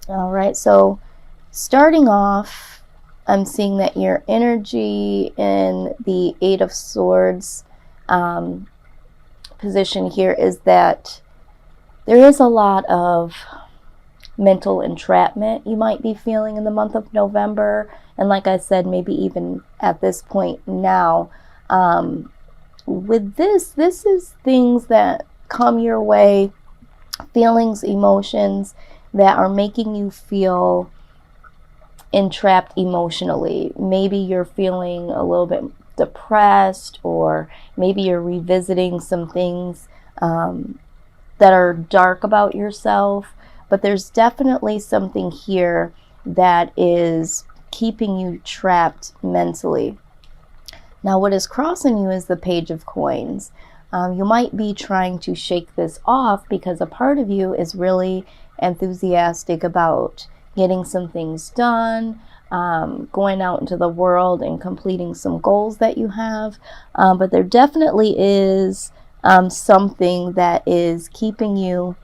All right, so starting off, I'm seeing that your energy in the Eight of Swords um, position here is that there is a lot of mental entrapment you might be feeling in the month of November. And like I said, maybe even at this point now, with this is things that come your way, feelings, emotions that are making you feel entrapped emotionally. Maybe you're feeling a little bit depressed, or maybe you're revisiting some things that are dark about yourself. But there's definitely something here that is keeping you trapped mentally. Now, what is crossing you is the Page of Coins. You might be trying to shake this off because a part of you is really enthusiastic about getting some things done, going out into the world and completing some goals that you have. But there definitely is something that is keeping you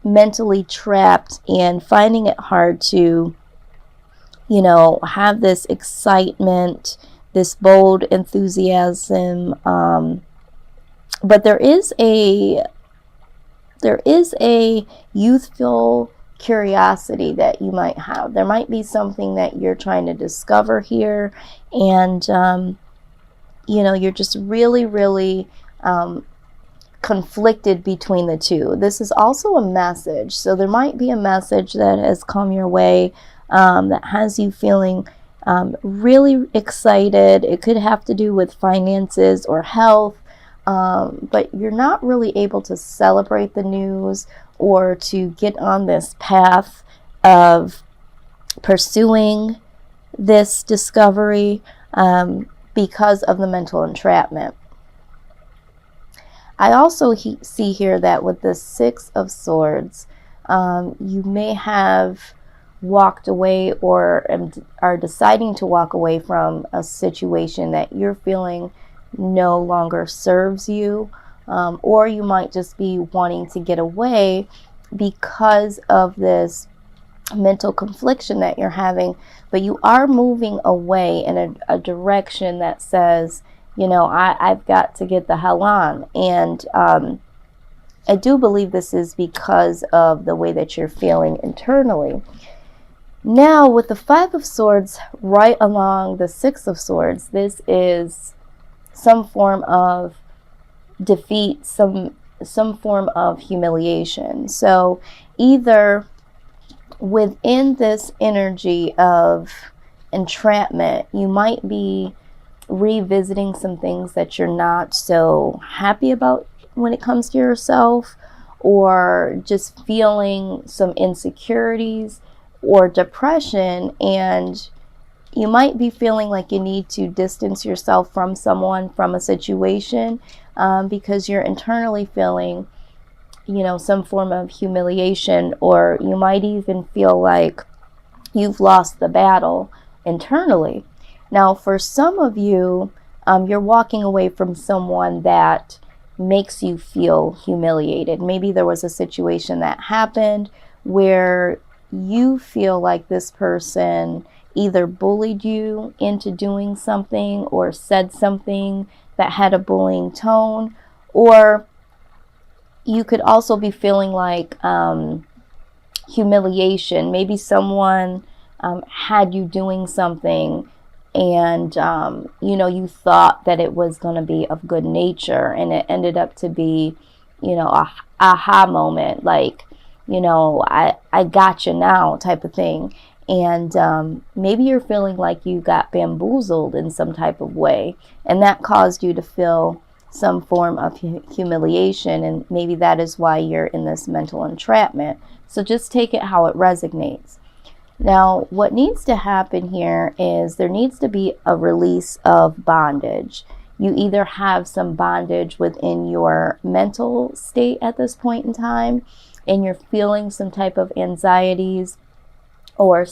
mentally trapped and finding it hard to, have this excitement, this bold enthusiasm. But there is a youthful curiosity that you might have. There might be something that you're trying to discover here, and you're just really, really conflicted between the two. This is also a message, so there might be a message that has come your way that has you feeling really excited. It could have to do with finances or health. But you're not really able to celebrate the news or to get on this path of pursuing this discovery because of the mental entrapment. I also see here that with the Six of Swords, you may have walked away or are deciding to walk away from a situation that you're feeling no longer serves you, or you might just be wanting to get away because of this mental confliction that you're having. But you are moving away in a direction that says, I've got to get the hell on. And I do believe this is because of the way that you're feeling internally. Now, with the Five of Swords right along the Six of Swords, this is some form of defeat, some form of humiliation. So either within this energy of entrapment, you might be revisiting some things that you're not so happy about when it comes to yourself, or just feeling some insecurities or depression, and you might be feeling like you need to distance yourself from someone, from a situation, because you're internally feeling, some form of humiliation, or you might even feel like you've lost the battle internally. Now, for some of you, you're walking away from someone that makes you feel humiliated. Maybe there was a situation that happened where you feel like this person either bullied you into doing something or said something that had a bullying tone, or you could also be feeling like humiliation. Maybe someone had you doing something, and you thought that it was going to be of good nature, and it ended up to be a aha moment, like I got you now type of thing. And maybe you're feeling like you got bamboozled in some type of way, and that caused you to feel some form of humiliation, and maybe that is why you're in this mental entrapment. So just take it how it resonates. Now, what needs to happen here is there needs to be a release of bondage. You either have some bondage within your mental state at this point in time, and you're feeling some type of anxieties or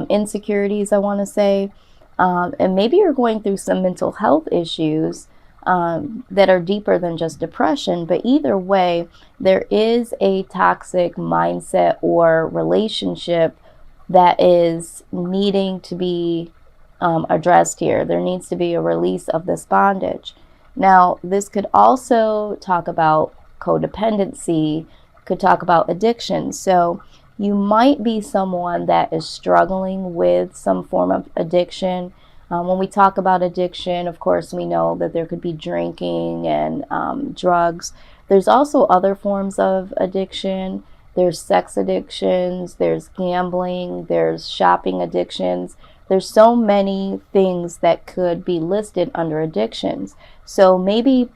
insecurities, I want to say. And maybe you're going through some mental health issues that are deeper than just depression. But either way, there is a toxic mindset or relationship that is needing to be addressed here. There needs to be a release of this bondage. Now, this could also talk about codependency, could talk about addiction. So you might be someone that is struggling with some form of addiction. When we talk about addiction, of course, we know that there could be drinking and drugs. There's also other forms of addiction. There's sex addictions, there's gambling, there's shopping addictions. There's so many things that could be listed under addictions. So maybe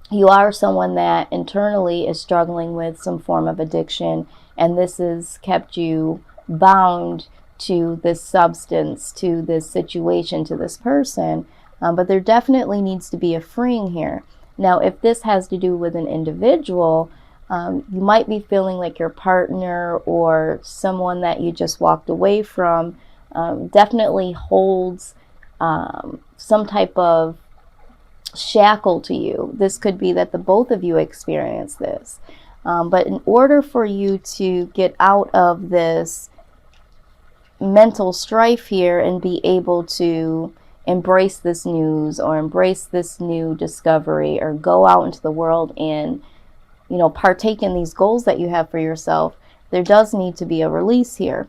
you are someone that internally is struggling with some form of addiction, and this has kept you bound to this substance, to this situation, to this person. But there definitely needs to be a freeing here. Now, if this has to do with an individual, you might be feeling like your partner or someone that you just walked away from definitely holds some type of shackle to you. This could be that the both of you experience this. But in order for you to get out of this mental strife here and be able to embrace this news or embrace this new discovery or go out into the world and, you know, partake in these goals that you have for yourself, there does need to be a release here.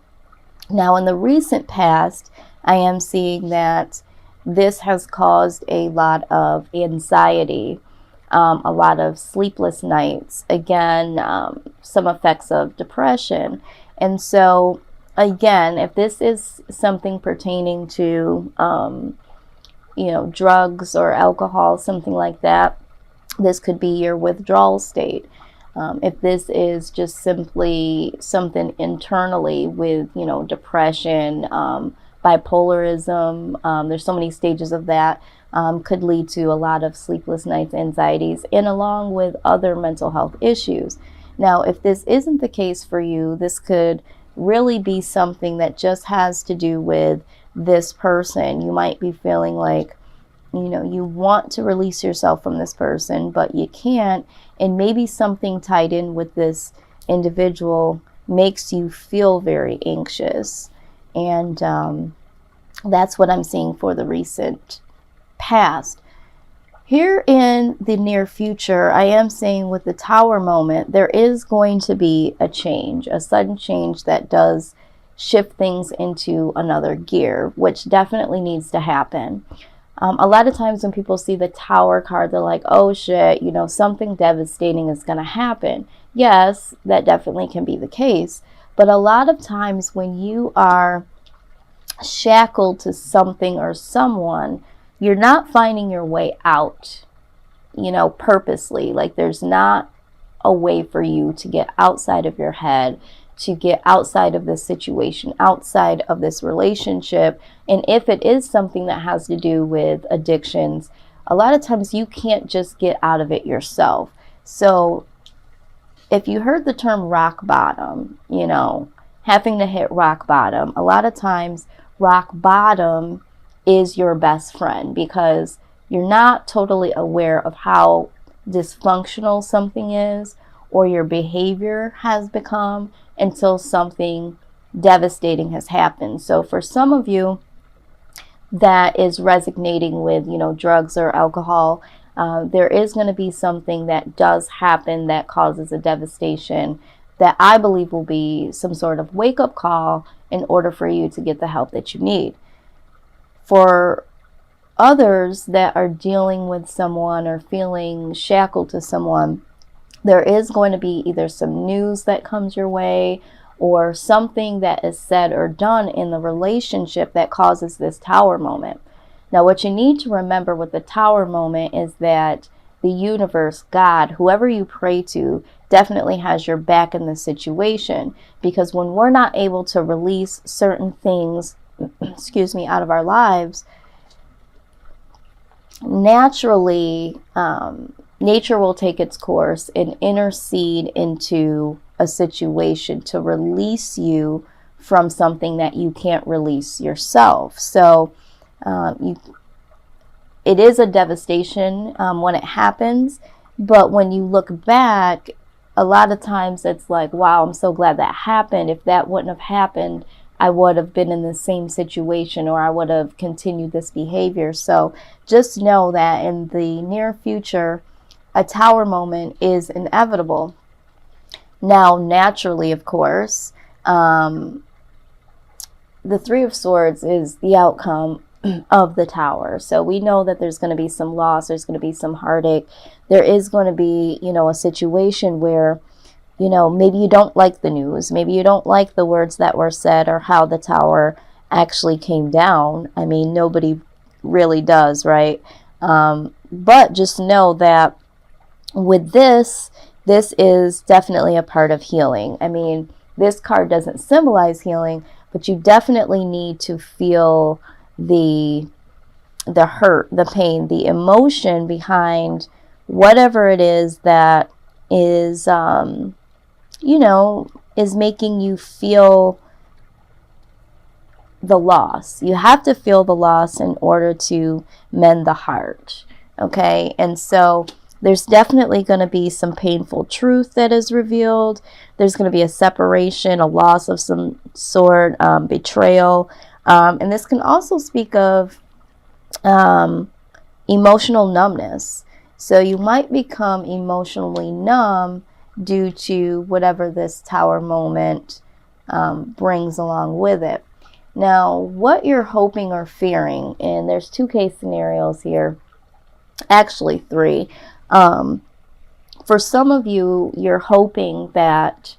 Now, in the recent past, I am seeing that this has caused a lot of anxiety, a lot of sleepless nights, again, some effects of depression. And so, again, if this is something pertaining to, you know, drugs or alcohol, something like that, this could be your withdrawal state. If this is just simply something internally with, you know, depression, bipolarism, there's so many stages of that, could lead to a lot of sleepless nights, anxieties, and along with other mental health issues. Now, if this isn't the case for you, this could really be something that just has to do with this person. You might be feeling like, you know, you want to release yourself from this person, but you can't. And maybe something tied in with this individual makes you feel very anxious. And that's what I'm seeing for the recent past. Here in the near future, I am saying with the Tower moment, there is going to be a change, a sudden change that does shift things into another gear, which definitely needs to happen. A lot of times when people see the Tower card, they're like, oh shit, you know, something devastating is going to happen. Yes, that definitely can be the case. But a lot of times when you are shackled to something or someone, you're not finding your way out, you know, purposely. Like there's not a way for you to get outside of your head, to get outside of this situation, outside of this relationship. And if it is something that has to do with addictions, a lot of times you can't just get out of it yourself. So if you heard the term rock bottom, you know, having to hit rock bottom, a lot of times rock bottom is your best friend because you're not totally aware of how dysfunctional something is or your behavior has become until something devastating has happened. So for some of you that is resonating with, you know, drugs or alcohol, there is going to be something that does happen that causes a devastation that I believe will be some sort of wake-up call in order for you to get the help that you need. For others that are dealing with someone or feeling shackled to someone, there is going to be either some news that comes your way or something that is said or done in the relationship that causes this Tower moment. Now, what you need to remember with the Tower moment is that the universe, God, whoever you pray to, definitely has your back in this situation. Because when we're not able to release certain things, out of our lives, naturally, nature will take its course and intercede into a situation to release you from something that you can't release yourself. So it is a devastation when it happens, but when you look back, a lot of times it's like, wow, I'm so glad that happened. If that wouldn't have happened, I would have been in the same situation, or I would have continued this behavior. So just know that in the near future, a tower moment is inevitable. Now, naturally, of course, the Three of Swords is the outcome of the tower. So we know that there's going to be some loss, there's going to be some heartache. There is going to be, a situation where, maybe you don't like the news. Maybe you don't like the words that were said or how the tower actually came down. I mean, nobody really does, right? But just know that with this is definitely a part of healing. I mean, this card doesn't symbolize healing, but you definitely need to feel the hurt, the pain, the emotion behind whatever it is that is, is making you feel the loss. You have to feel the loss in order to mend the heart. Okay. And so there's definitely going to be some painful truth that is revealed. There's going to be a separation, a loss of some sort, betrayal. And this can also speak of emotional numbness. So you might become emotionally numb due to whatever this tower moment brings along with it. Now, what you're hoping or fearing, and there's 2 case scenarios here, actually 3. For some of you, you're hoping that,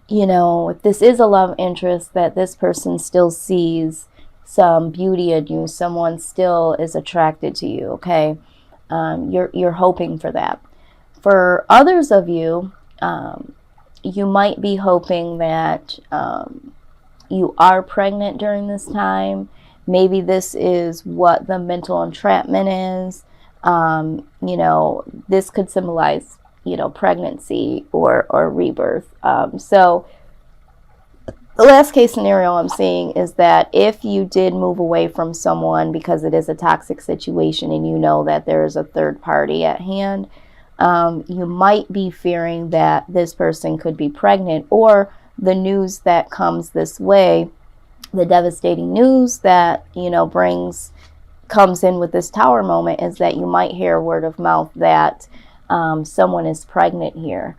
if this is a love interest, that this person still sees some beauty in you, someone still is attracted to you, okay? You're hoping for that. For others of you, you might be hoping that you are pregnant during this time. Maybe this is what the mental entrapment is. This could symbolize, pregnancy or rebirth. So the last case scenario I'm seeing is that if you did move away from someone because it is a toxic situation and you know that there is a third party at hand, you might be fearing that this person could be pregnant, or the news that comes this way, the devastating news that, comes in with this tower moment, is that you might hear word of mouth that someone is pregnant here.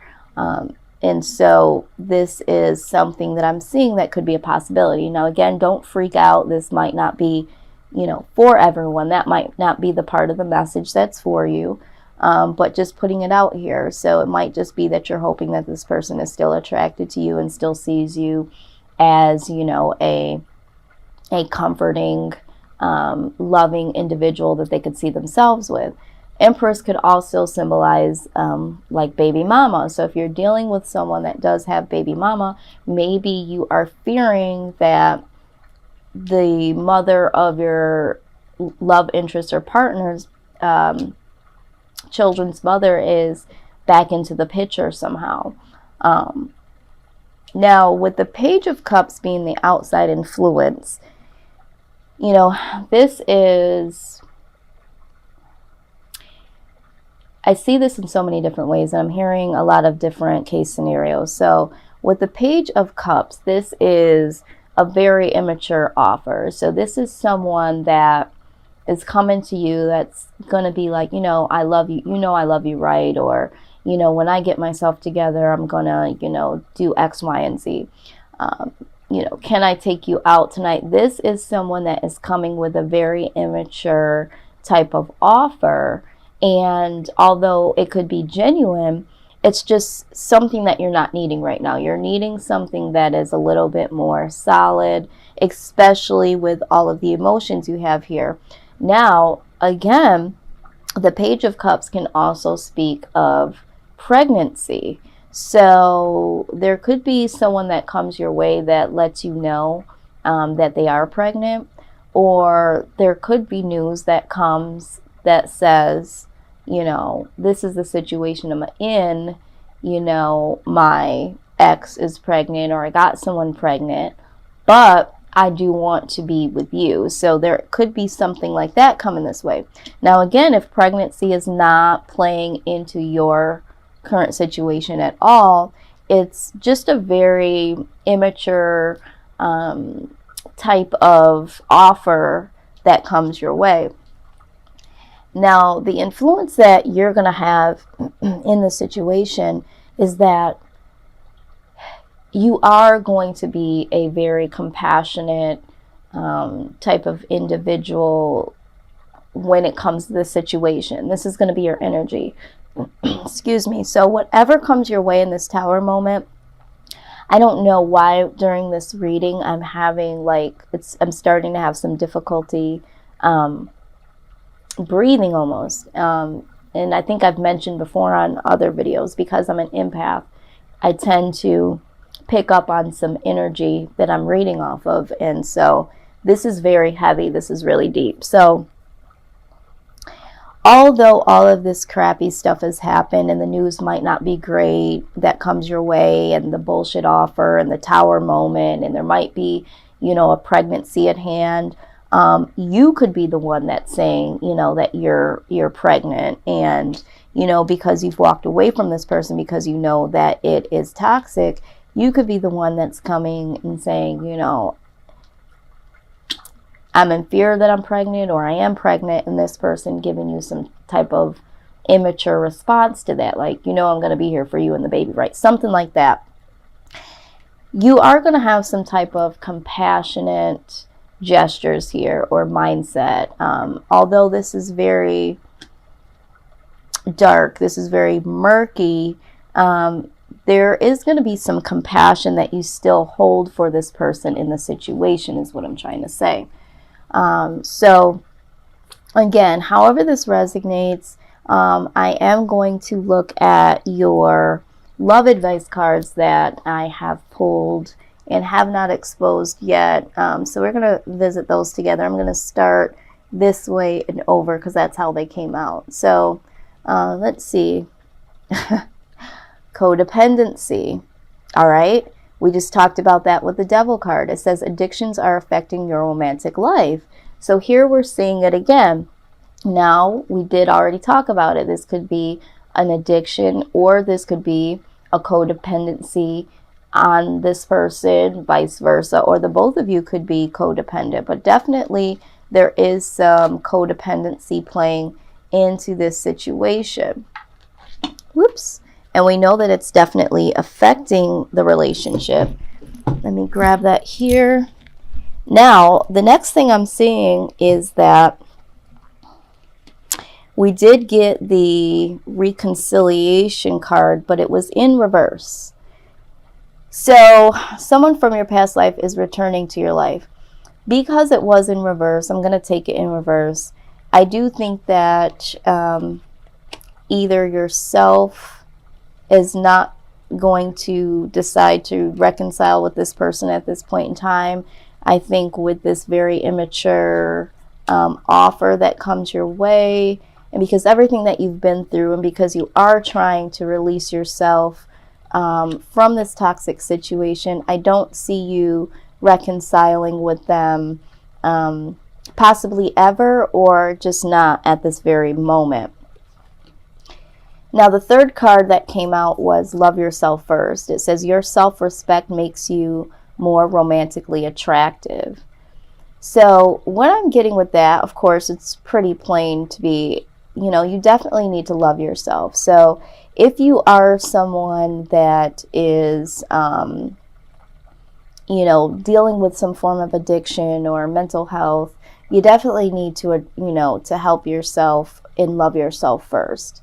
And so this is something that I'm seeing that could be a possibility. Now, again, don't freak out. This might not be, for everyone. That might not be the part of the message that's for you. But just putting it out here. So it might just be that you're hoping that this person is still attracted to you and still sees you as, a comforting, loving individual that they could see themselves with. Empress could also symbolize like baby mama. So if you're dealing with someone that does have baby mama, maybe you are fearing that the mother of your love interest or partner's children's mother is back into the picture somehow. Now, with the Page of Cups being the outside influence, this is, I see this in so many different ways, and I'm hearing a lot of different case scenarios. So with the Page of Cups, this is a very immature offer. So this is someone that is coming to you that's going to be like, I love you, I love you, right? Or, when I get myself together, I'm going to, do X, Y, and Z. Can I take you out tonight? This is someone that is coming with a very immature type of offer. And although it could be genuine, it's just something that you're not needing right now. You're needing something that is a little bit more solid, especially with all of the emotions you have here. Now, again, the Page of Cups can also speak of pregnancy. So there could be someone that comes your way that lets you know that they are pregnant, or there could be news that comes that says, this is the situation I'm in, my ex is pregnant, or I got someone pregnant, but I do want to be with you. So there could be something like that coming this way. Now, again, if pregnancy is not playing into your current situation at all, it's just a very immature type of offer that comes your way. Now, the influence that you're going to have in the situation is that you are going to be a very compassionate type of individual when it comes to the situation. This is going to be your energy. Excuse me. So whatever comes your way in this Tower moment, I don't know why during this reading I'm having I'm starting to have some difficulty breathing almost. And I think I've mentioned before on other videos, because I'm an empath, I tend to pick up on some energy that I'm reading off of. And so this is very heavy. This is really deep. So although all of this crappy stuff has happened and the news might not be great that comes your way, and the bullshit offer and the Tower moment, and there might be, a pregnancy at hand, you could be the one that's saying, that you're pregnant, and, because you've walked away from this person because you know that it is toxic, you could be the one that's coming and saying, I'm in fear that I'm pregnant, or I am pregnant, and this person giving you some type of immature response to that. Like, I'm going to be here for you and the baby, right? Something like that. You are going to have some type of compassionate gestures here or mindset. Although this is very dark, this is very murky, there is going to be some compassion that you still hold for this person in the situation, is what I'm trying to say. So again, however this resonates, I am going to look at your love advice cards that I have pulled and have not exposed yet. So we're going to visit those together. I'm going to start this way and over because that's how they came out. So let's see. Codependency. All right. We just talked about that with the Devil card. It says addictions are affecting your romantic life. So here we're seeing it again. Now, we did already talk about it. This could be an addiction, or this could be a codependency on this person, vice versa, or the both of you could be codependent. But definitely there is some codependency playing into this situation. Whoops. And we know that it's definitely affecting the relationship. Let me grab that here. Now, the next thing I'm seeing is that we did get the reconciliation card, but it was in reverse. So someone from your past life is returning to your life. Because it was in reverse, I'm going to take it in reverse. I do think that either yourself is not going to decide to reconcile with this person at this point in time. I think with this very immature offer that comes your way, and because everything that you've been through, and because you are trying to release yourself from this toxic situation, I don't see you reconciling with them possibly ever, or just not at this very moment. Now, the third card that came out was Love Yourself First. It says your self-respect makes you more romantically attractive. So what I'm getting with that, of course, it's pretty plain to be, you definitely need to love yourself. So if you are someone that is, dealing with some form of addiction or mental health, you definitely need to, to help yourself and love yourself first.